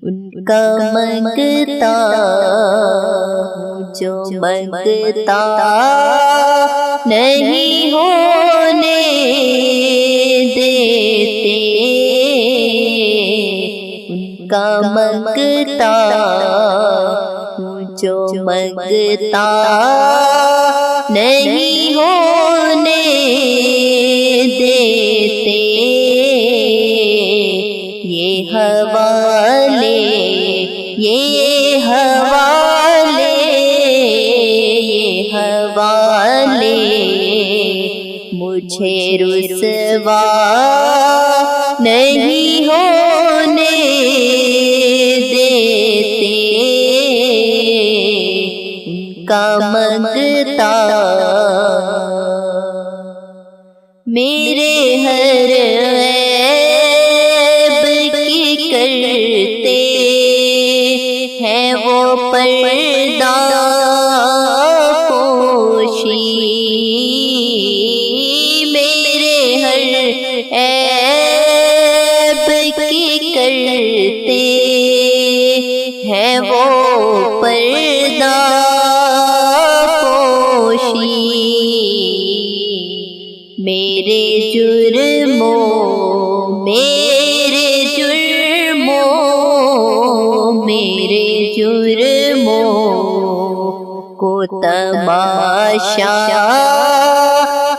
انکا منگتا ہوں جو منگتا نہیں ہونے دیتے، انکا منگتا ہوں جو منگتا نہیں ہونے دیتے، یہ حوالے یہ حوالے یہ حوالے مجھے رسوا نہیں ہونے دیتے، انکا منگتا میرے ہر عیب کی کرتے ہیں وہ پردہ پوشی، میرے ہر عیب کی کرتے ہیں وہ پردہ پوشی، میرے جرموں کو تماشا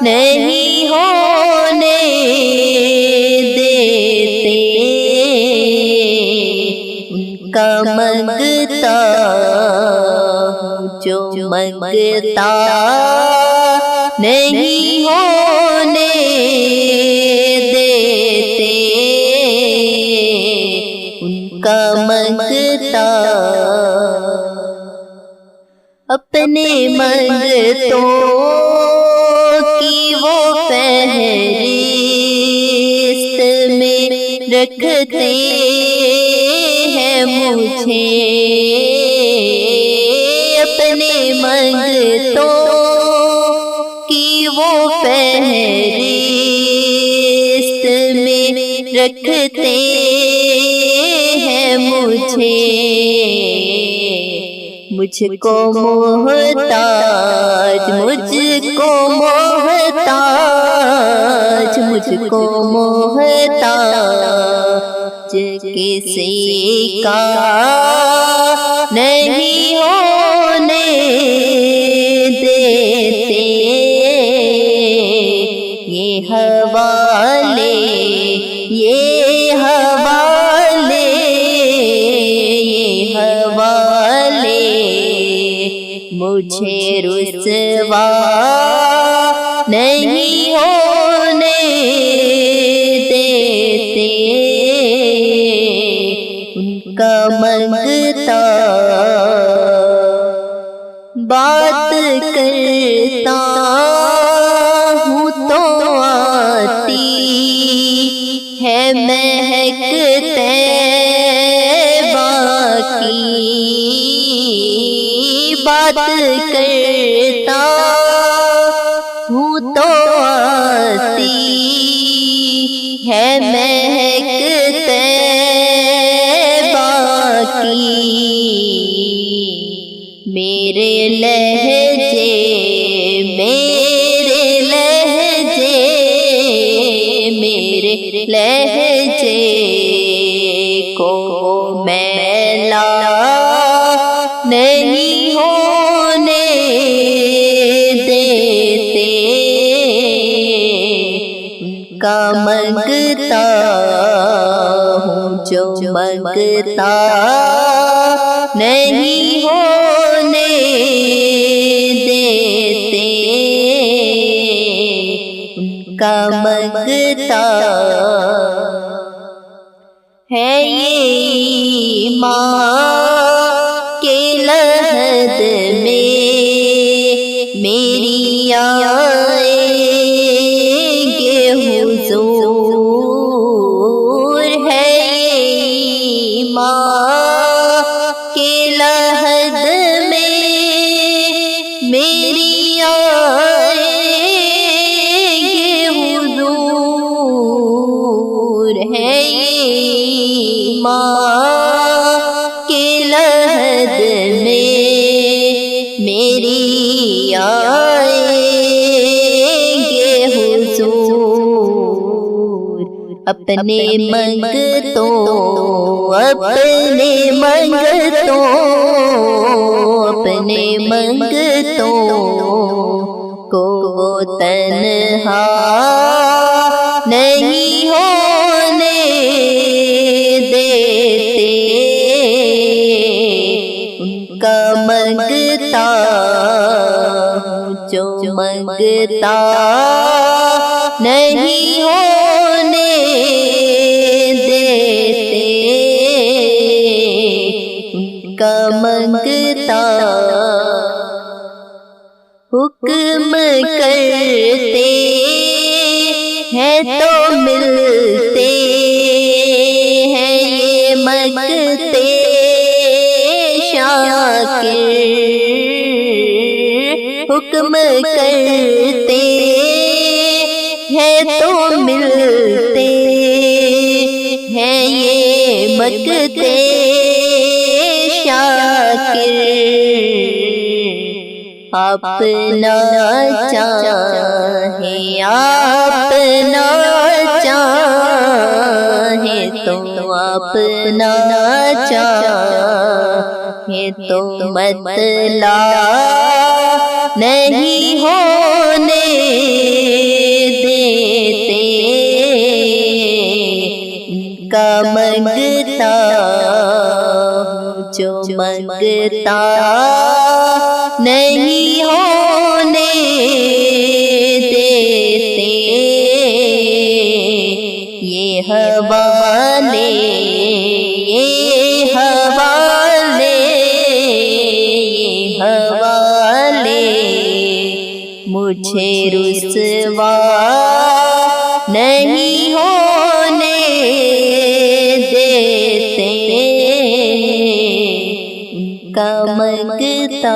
نہیں ہونے دیتے، انکا منگتا ہوں جو منگتا نہیں ہونے دیتے، انکا منگتا اپنے منگتوں کی وہ فہرست میں رکھتے ہیں مجھے، اپنے منگتوں کی وہ فہرست میں رکھتے ہیں مجھے، مجھ کو محتاج کسی کا نہیں ہونے دیتے، یہ حوالے یہ حوالے یہ حوالے مجھے رسوا نہیں ہونے دیتے، انکا منگتا بات کرتا ہوں تو آتی ہے مہک طیبہ کی، بات کرتا ہوں تو آتی ہے مہک طیبہ کی، میرے لہجے کو میلا نہیں ہونے دیتے، انکا منگتا ہوں جو منگتا نہیں ہونے دیتے، انکا منگتا ہے یہ ایمان کے لحد میں میری آئیں گے حضور، ہے یہ ایمان کے لحد میں میری آئیں گے حضور، ہے یہ ایمان اپنے منگتوں اپنے منگتوں اپنے منگتوں کو وہ تنہا نہیں ہونے دیتے، ان کا منگتا جو منگتا نہیں ہونے دیتے، ان کا منگتا حکم کرتے ہیں تو ملتے ہیں یہ منگتے شاکر، حکم کرتے ہیں تو ملتے ہیں یہ منگتے شاکر، آپ نہ چاہیں آپ نہ چاہیں تو آپ نہ چاہیں تو مطلع نہیں ہونے دیتے، ان کا منگتا جو منگتا نہیں ہونے دیتے، یہ حوالے یہ حوالے یہ حوالے مجھے رسوا نہیں ہونے دیتے، ان کا منگتا